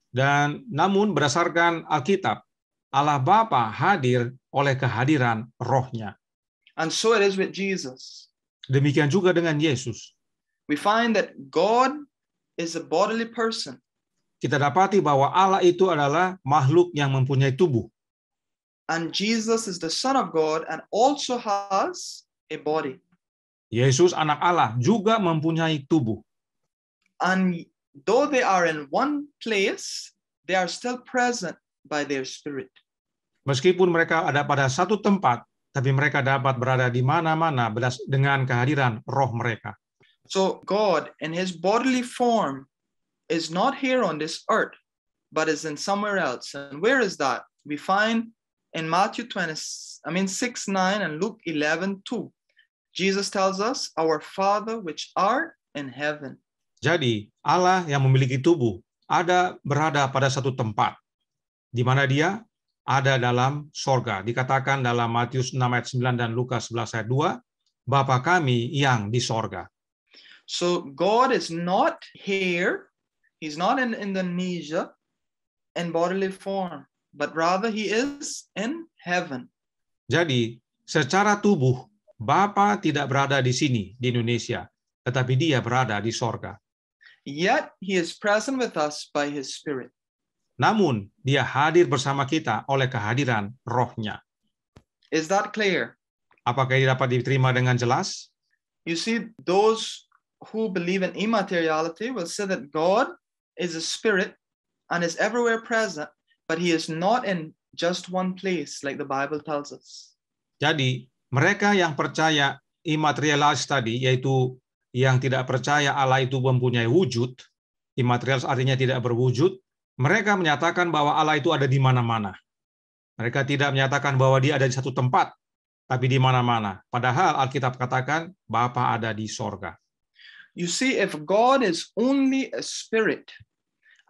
Dan namun berdasarkan Alkitab, Allah Bapa hadir oleh kehadiran rohnya. And so it is with Jesus. Demikian juga dengan Yesus. We find that God is a bodily person. Kita dapati bahwa Allah itu adalah makhluk yang mempunyai tubuh. And Jesus is the Son of God and also has a body. Yesus anak Allah juga mempunyai tubuh. And though they are in one place, they are still present by their spirit. Meskipun mereka ada pada satu tempat, tapi mereka dapat berada di mana-mana dengan kehadiran roh mereka. So God in his bodily form is not here on this earth, but is in somewhere else. And where is that? We find in Matthew 6:9 and Luke 11:2. Jesus tells us, "Our Father which art in heaven." Jadi, Allah yang memiliki tubuh berada pada satu tempat. Di mana dia? Ada dalam sorga. Dikatakan dalam Matius 6 ayat 9 dan Lukas 11 ayat 2, Bapa kami yang di sorga. So God is not here. He's not in Indonesia in bodily form, but rather he is in heaven. Jadi, secara tubuh, Bapa tidak berada di sini, di Indonesia, tetapi dia berada di sorga. Yet he is present with us by his Spirit. Namun, dia hadir bersama kita oleh kehadiran rohnya. Is that clear? Apakah ini dapat diterima dengan jelas? You see, those who believe in immateriality will say that God is a spirit and is everywhere present, but he is not in just one place like the Bible tells us. Jadi, mereka yang percaya imaterialis tadi, yaitu yang tidak percaya Allah itu mempunyai wujud, imaterialis artinya tidak berwujud, mereka menyatakan bahwa Allah itu ada di mana-mana. Mereka tidak menyatakan bahwa dia ada di satu tempat, tapi di mana-mana. Padahal Alkitab katakan Bapa ada di sorga. You see, if God is only a spirit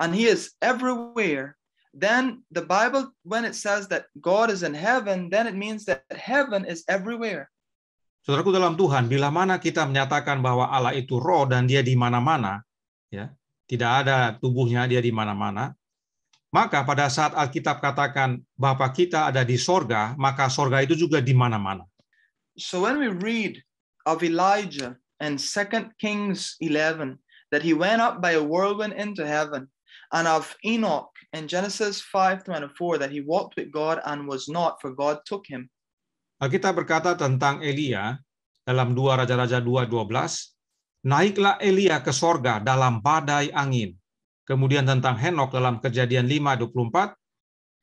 and he is everywhere, then the Bible, when it says that God is in heaven, then it means that heaven is everywhere. Saudaraku dalam Tuhan, bila mana kita menyatakan bahwa Allah itu roh dan dia di mana-mana, ya, tidak ada tubuhnya, dia di mana-mana, maka pada saat Alkitab katakan Bapa kita ada di sorga, maka sorga itu juga di mana-mana. So when we read of Elijah in 2 Kings 11, that he went up by a whirlwind into heaven, and of Enoch in Genesis 5:24, that he walked with God and was not, for God took him. Alkitab berkata tentang Elia dalam 2 Raja-Raja 2:12, naiklah Elia ke sorga dalam badai angin. Kemudian tentang Henok dalam Kejadian 5:24,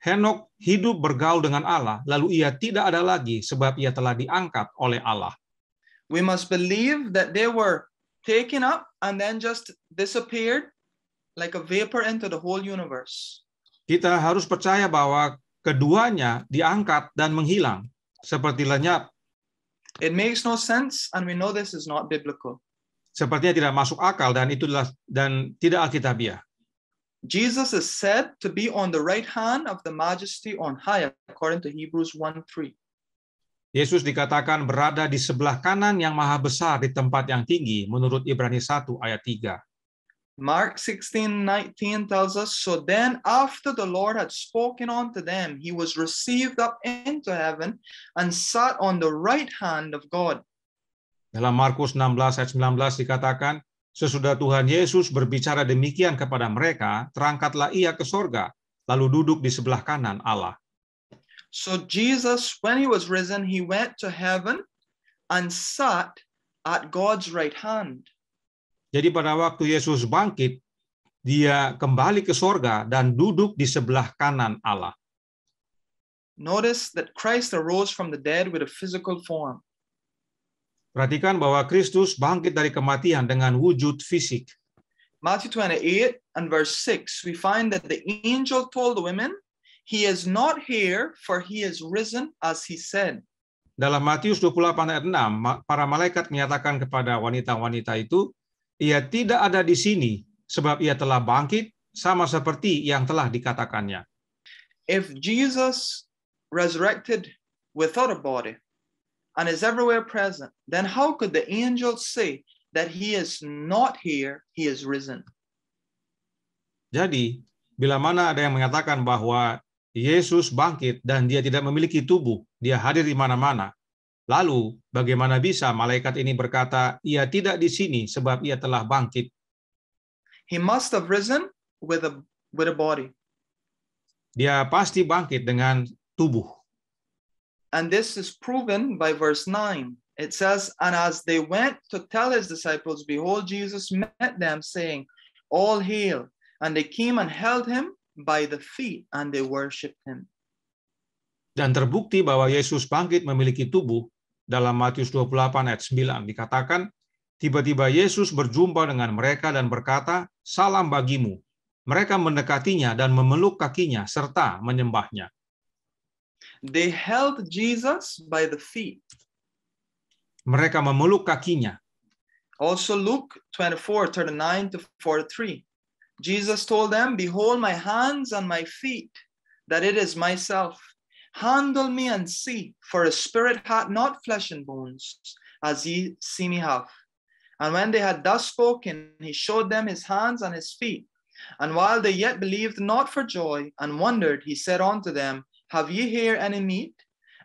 Henok hidup bergaul dengan Allah, lalu ia tidak ada lagi sebab ia telah diangkat oleh Allah. We must believe that they were taken up and then just disappeared like a vapor into the whole universe. Kita harus percaya bahwa keduanya diangkat dan menghilang seperti lenyap. It makes no sense, and we know this is not biblical. Sepertinya tidak masuk akal dan tidak alkitabiah. Jesus is said to be on the right hand of the Majesty on high, according to Hebrews 1:3. Yesus dikatakan berada di sebelah kanan yang maha besar di tempat yang tinggi, menurut Ibrani 1 ayat 3. Mark 16:19 tells us, so then after the Lord had spoken unto them, he was received up into heaven and sat on the right hand of God. Dalam Markus 16 ayat 19 dikatakan, sesudah Tuhan Yesus berbicara demikian kepada mereka, terangkatlah ia ke sorga, lalu duduk di sebelah kanan Allah. So Jesus, when he was risen, he went to heaven and sat at God's right hand. Jadi pada waktu Yesus bangkit, dia kembali ke sorga dan duduk di sebelah kanan Allah. Notice that Christ arose from the dead with a physical form. Perhatikan bahwa Kristus bangkit dari kematian dengan wujud fisik. Matthew 28 and verse 6, we find that the angel told the women, he is not here, for he is risen as he said. Dalam Matius 28 ayat 6, para malaikat menyatakan kepada wanita-wanita itu, ia tidak ada di sini, sebab ia telah bangkit, sama seperti yang telah dikatakannya. If Jesus resurrected without a body and is everywhere present, then how could the angels say that he is not here, he is risen? Jadi, bila mana ada yang mengatakan bahwa Yesus bangkit dan dia tidak memiliki tubuh, dia hadir di mana-mana, lalu bagaimana bisa malaikat ini berkata, ia tidak di sini sebab ia telah bangkit? He must have risen with a body. Dia pasti bangkit dengan tubuh. And this is proven by verse 9. It says, and as they went to tell his disciples, behold, Jesus met them, saying, all hail. And they came and held him by the feet, and they worshipped him. Dan terbukti bahwa Yesus bangkit memiliki tubuh, dalam Matius 28 ayat 9 dikatakan, tiba-tiba Yesus berjumpa dengan mereka dan berkata, salam bagimu. Mereka mendekatinya dan memeluk kakinya serta menyembahnya. They held Jesus by the feet. Mereka memeluk kakinya. Also Luke 24:39 to 43. Jesus told them, behold my hands and my feet, that it is myself. Handle me and see, for a spirit hath not flesh and bones, as ye see me have. And when they had thus spoken, he showed them his hands and his feet. And while they yet believed not for joy, and wondered, he said unto them, have ye here any meat?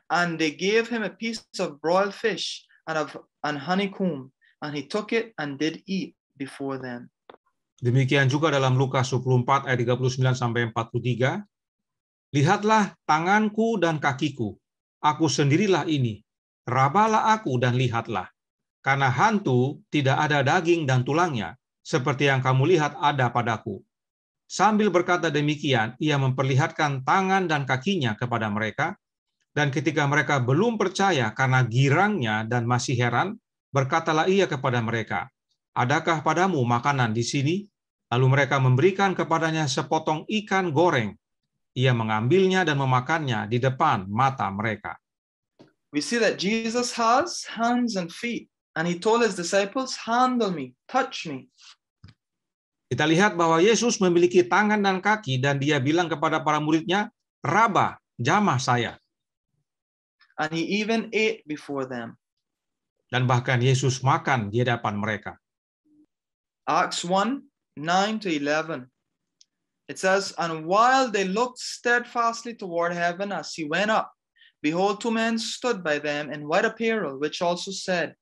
And they gave him a piece of broiled fish and honeycomb, and he took it and did eat before them. Demikian juga dalam Lukas 24 ayat 39 sampai 43. Lihatlah tanganku dan kakiku, aku sendirilah ini. Rabalah aku dan lihatlah. Karena hantu tidak ada daging dan tulangnya, seperti yang kamu lihat ada padaku. Sambil berkata demikian, ia memperlihatkan tangan dan kakinya kepada mereka, dan ketika mereka belum percaya karena girangnya dan masih heran, berkatalah ia kepada mereka, adakah padamu makanan di sini? Lalu mereka memberikan kepadanya sepotong ikan goreng. Ia mengambilnya dan memakannya di depan mata mereka. We see that Jesus has hands and feet, and he told his disciples, handle me, touch me. Kita lihat bahwa Yesus memiliki tangan dan kaki, dan dia bilang kepada para muridnya, raba, jamah saya. And he even ate before them. Dan bahkan Yesus makan di hadapan mereka. Acts 1:9 to 11. It says, and while they looked steadfastly toward heaven as he went up, behold, two men stood by them in white apparel, which also said,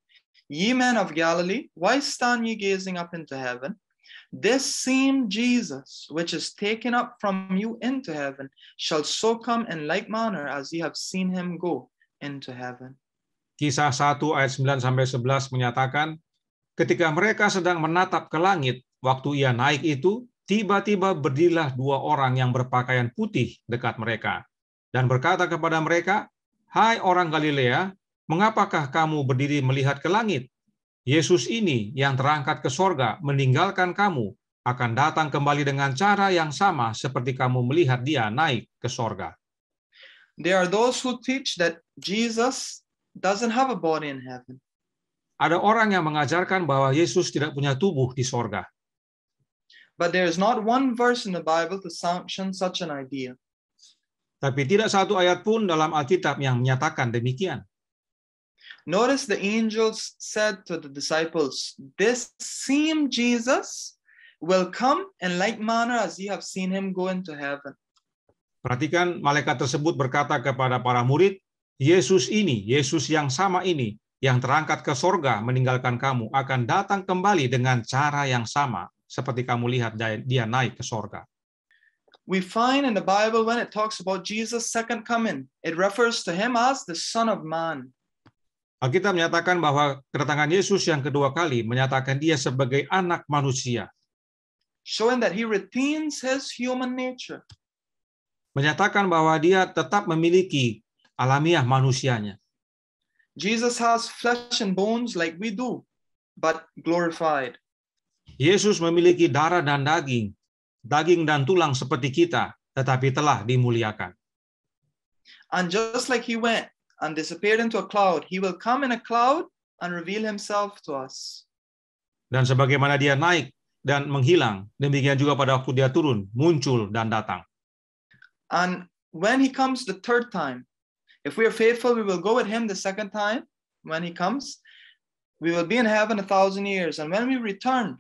ye men of Galilee, why stand ye gazing up into heaven? This same Jesus, which is taken up from you into heaven, shall so come in like manner as ye have seen him go into heaven. Kisah 1 ayat 9-11 menyatakan, ketika mereka sedang menatap ke langit, waktu ia naik itu, tiba-tiba berdirilah dua orang yang berpakaian putih dekat mereka, dan berkata kepada mereka, hai orang Galilea, mengapakah kamu berdiri melihat ke langit? Yesus ini yang terangkat ke sorga meninggalkan kamu, akan datang kembali dengan cara yang sama seperti kamu melihat dia naik ke sorga. There are those who teach that Jesus doesn't have a body in heaven. Ada orang yang mengajarkan bahwa Yesus tidak punya tubuh di sorga. But there is not one verse in the Bible to sanction such an idea. Tapi tidak satu ayat pun dalam Alkitab yang menyatakan demikian. Notice the angels said to the disciples, this same Jesus will come in like manner as ye have seen him go into heaven. Perhatikan, malaikat tersebut berkata kepada para murid, Yesus ini, Yesus yang sama ini, yang terangkat ke sorga meninggalkan kamu, akan datang kembali dengan cara yang sama, seperti kamu lihat dia naik ke sorga. We find in the Bible when it talks about Jesus' second coming, it refers to him as the Son of Man. Alkitab menyatakan bahwa kedatangan Yesus yang kedua kali menyatakan dia sebagai anak manusia. Showing that he retains his human nature. Menyatakan bahwa dia tetap memiliki alamiah manusianya. Jesus has flesh and bones like we do, but glorified. Yesus memiliki darah dan daging dan tulang seperti kita, tetapi telah dimuliakan. And just like he went and disappeared into a cloud, he will come in a cloud and reveal himself to us. Dan sebagaimana dia naik dan menghilang, demikian juga pada waktu dia turun, muncul dan datang. And when he comes the third time, If we are faithful, we will go with him the second time when he comes. We will be in heaven 1,000 years. And when we return,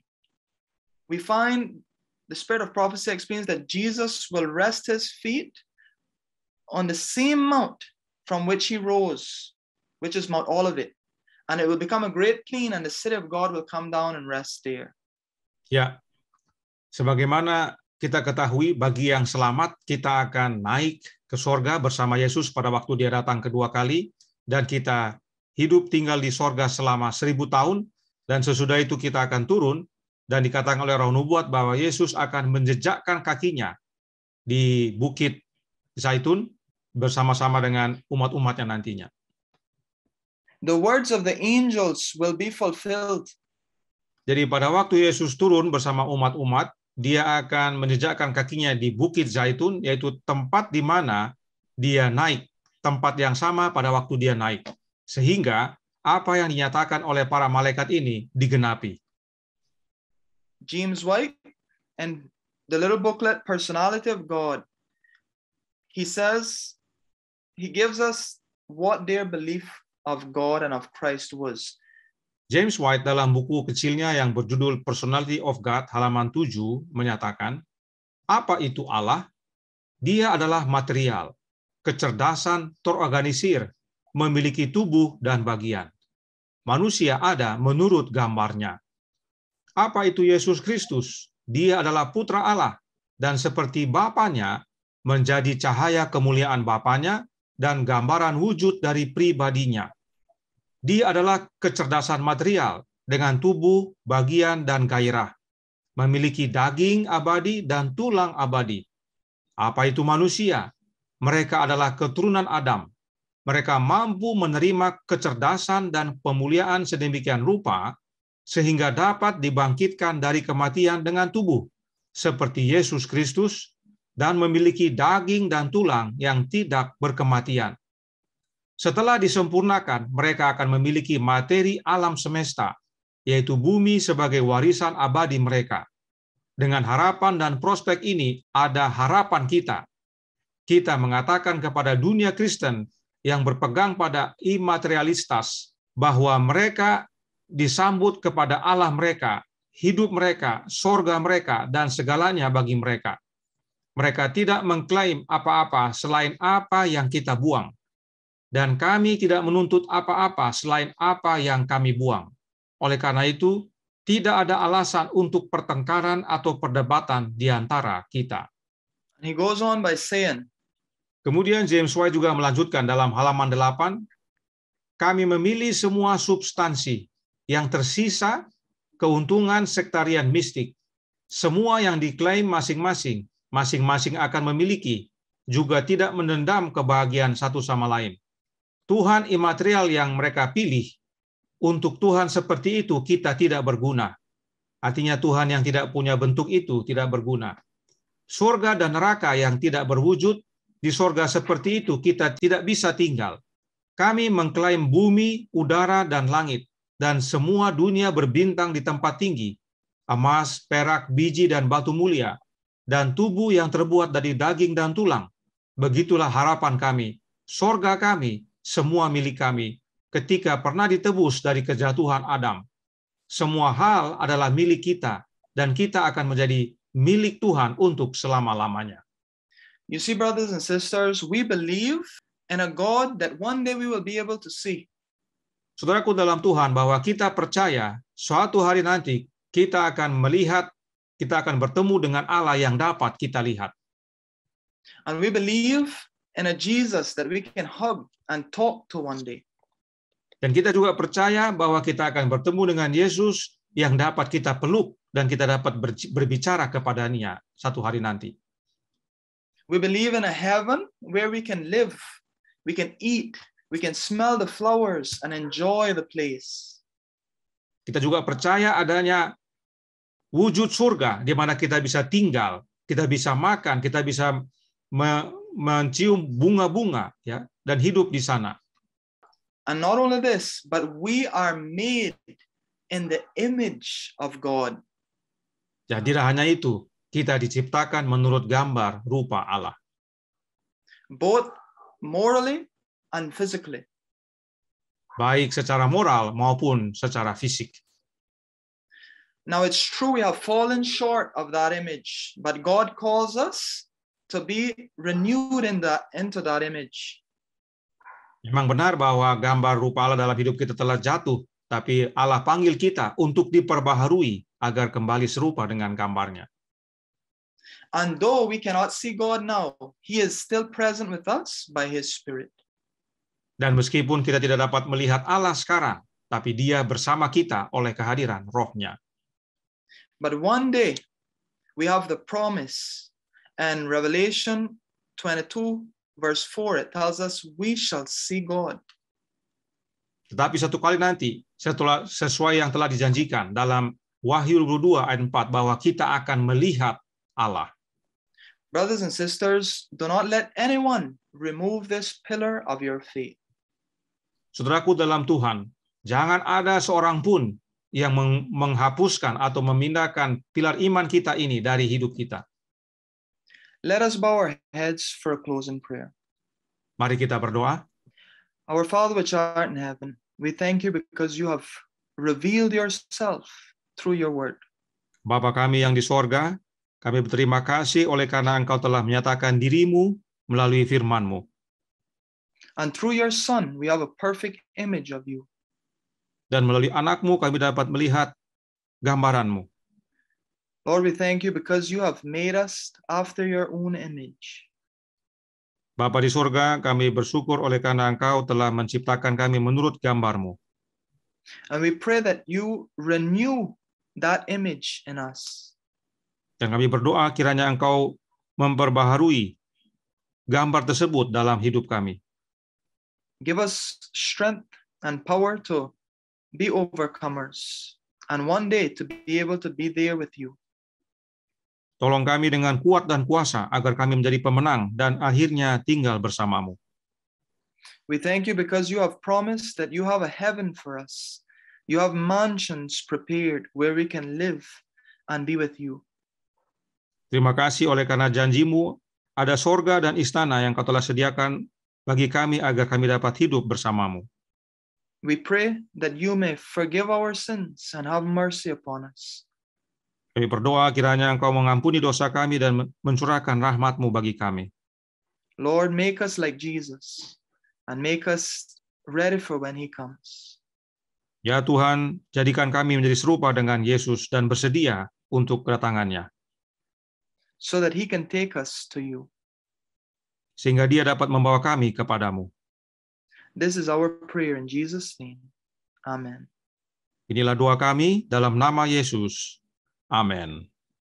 we find the spirit of prophecy explains that Jesus will rest his feet on the same mount from which he rose, which is Mount Olivet. And it will become a great plain, and the city of God will come down and rest there. Ya, sebagaimana kita ketahui, bagi yang selamat, kita akan naik ke sorga bersama Yesus pada waktu dia datang kedua kali, dan kita hidup tinggal di sorga selama 1000 tahun, dan sesudah itu kita akan turun, dan dikatakan oleh Roh Nubuat bahwa Yesus akan menjejakkan kakinya di Bukit Zaitun bersama-sama dengan umat-umatnya nantinya. The words of the angels will be fulfilled. Jadi pada waktu Yesus turun bersama umat-umat, dia akan menjejakkan kakinya di Bukit Zaitun, yaitu tempat di mana dia naik, tempat yang sama pada waktu dia naik. Sehingga apa yang dinyatakan oleh para malaikat ini digenapi. James White, and the little booklet, Personality of God, he says, he gives us what their belief of God and of Christ was. James White dalam buku kecilnya yang berjudul Personality of God, halaman 7, menyatakan, apa itu Allah? Dia adalah material, kecerdasan terorganisir, memiliki tubuh dan bagian. Manusia ada menurut gambarnya. Apa itu Yesus Kristus? Dia adalah putra Allah, dan seperti Bapanya, menjadi cahaya kemuliaan Bapanya dan gambaran wujud dari pribadinya. Dia adalah kecerdasan material dengan tubuh, bagian, dan gairah. Memiliki daging abadi dan tulang abadi. Apa itu manusia? Mereka adalah keturunan Adam. Mereka mampu menerima kecerdasan dan pemuliaan sedemikian rupa sehingga dapat dibangkitkan dari kematian dengan tubuh, seperti Yesus Kristus, dan memiliki daging dan tulang yang tidak berkematian. Setelah disempurnakan, mereka akan memiliki materi alam semesta, yaitu bumi sebagai warisan abadi mereka. Dengan harapan dan prospek ini, ada harapan kita. Kita mengatakan kepada dunia Kristen yang berpegang pada imaterialitas bahwa mereka disambut kepada Allah mereka, hidup mereka, sorga mereka, dan segalanya bagi mereka. Mereka tidak mengklaim apa-apa selain apa yang kita buang. Dan kami tidak menuntut apa-apa selain apa yang kami buang. Oleh karena itu, tidak ada alasan untuk pertengkaran atau perdebatan di antara kita. And he goes on by saying, Kemudian James White juga melanjutkan dalam halaman 8, kami memilih semua substansi yang tersisa keuntungan sektarian mistik. Semua yang diklaim masing-masing, masing-masing akan memiliki, juga tidak mendendam kebahagiaan satu sama lain. Tuhan imaterial yang mereka pilih, untuk Tuhan seperti itu kita tidak berguna. Artinya Tuhan yang tidak punya bentuk itu tidak berguna. Surga dan neraka yang tidak berwujud, di surga seperti itu kita tidak bisa tinggal. Kami mengklaim bumi, udara, dan langit, dan semua dunia berbintang di tempat tinggi, emas, perak, biji, dan batu mulia, dan tubuh yang terbuat dari daging dan tulang. Begitulah harapan kami, surga kami, semua milik kami, ketika pernah ditebus dari kejatuhan Adam. Semua hal adalah milik kita, dan kita akan menjadi milik Tuhan untuk selama-lamanya. you see, brothers and sisters, we believe in a God that one day we will be able to see. Saudaraku dalam Tuhan, bahwa kita percaya suatu hari nanti kita akan melihat, kita akan bertemu dengan Allah yang dapat kita lihat. And we believe in a Jesus that we can hug and talk to one day. Dan kita juga percaya bahwa kita akan bertemu dengan Yesus yang dapat kita peluk dan kita dapat berbicara kepadanya satu hari nanti. We believe in a heaven where we can live, we can eat, we can smell the flowers and enjoy the place. Kita juga percaya adanya wujud surga di mana kita bisa tinggal, kita bisa makan, kita bisa mencium bunga-bunga, ya, dan hidup di sana. And not only this, but we are made in the image of God. Ya, tidak hanya itu, kita diciptakan menurut gambar rupa Allah. Both morally and physically. baik secara moral maupun secara fisik. Now it's true we have fallen short of that image, but God calls us to be renewed into that image. Memang benar bahwa gambar rupa Allah dalam hidup kita telah jatuh, tapi Allah panggil kita untuk diperbaharui agar kembali serupa dengan gambarnya. And though we cannot see God now, He is still present with us by His Spirit. Dan meskipun kita tidak dapat melihat Allah sekarang, tapi Dia bersama kita oleh kehadiran Roh-Nya. But one day, we have the promise, and Revelation 22, verse 4, it tells us we shall see God. Tetapi satu kali nanti, sesuai yang telah dijanjikan dalam Wahyu 22 ayat 4, bahwa kita akan melihat Allah. Brothers and sisters, do not let anyone remove this pillar of your faith. Saudaraku dalam Tuhan, jangan ada seorang pun yang menghapuskan atau memindahkan pilar iman kita ini dari hidup kita. Let us bow our heads for a closing prayer. Mari kita berdoa. Our Father which art in heaven, we thank you because you have revealed yourself through your word. Bapa kami yang di sorga, kami berterima kasih oleh karena Engkau telah menyatakan dirimu melalui firman-Mu. And through your Son, we have a perfect image of you. Dan melalui anak-Mu kami dapat melihat gambaran-Mu. Lord, we thank you because you have made us after your own image. Bapa di surga, kami bersyukur oleh karena Engkau telah menciptakan kami menurut gambar-Mu. And we pray that you renew that image in us. Dan kami berdoa kiranya Engkau memperbaharui gambar tersebut dalam hidup kami. Give us strength and power to be overcomers, and one day to be able to be there with you. Tolong kami dengan kuat dan kuasa agar kami menjadi pemenang dan akhirnya tinggal bersama-Mu. We thank you because you have promised that you have a heaven for us. You have mansions prepared where we can live and be with you. Terima kasih oleh karena janji-Mu ada sorga dan istana yang Kau telah sediakan bagi kami agar kami dapat hidup bersama-Mu. We pray that you may forgive our sins and have mercy upon us. Kami berdoa kiranya Engkau mengampuni dosa kami dan mencurahkan rahmat-Mu bagi kami. Lord, make us like Jesus and make us ready for when He comes. Ya Tuhan, jadikan kami menjadi serupa dengan Yesus dan bersedia untuk kedatangan-Nya, so that He can take us to you. sehingga Dia dapat membawa kami kepadamu. This is our prayer in Jesus' name. Amen. Inilah doa kami dalam nama Yesus. Amin.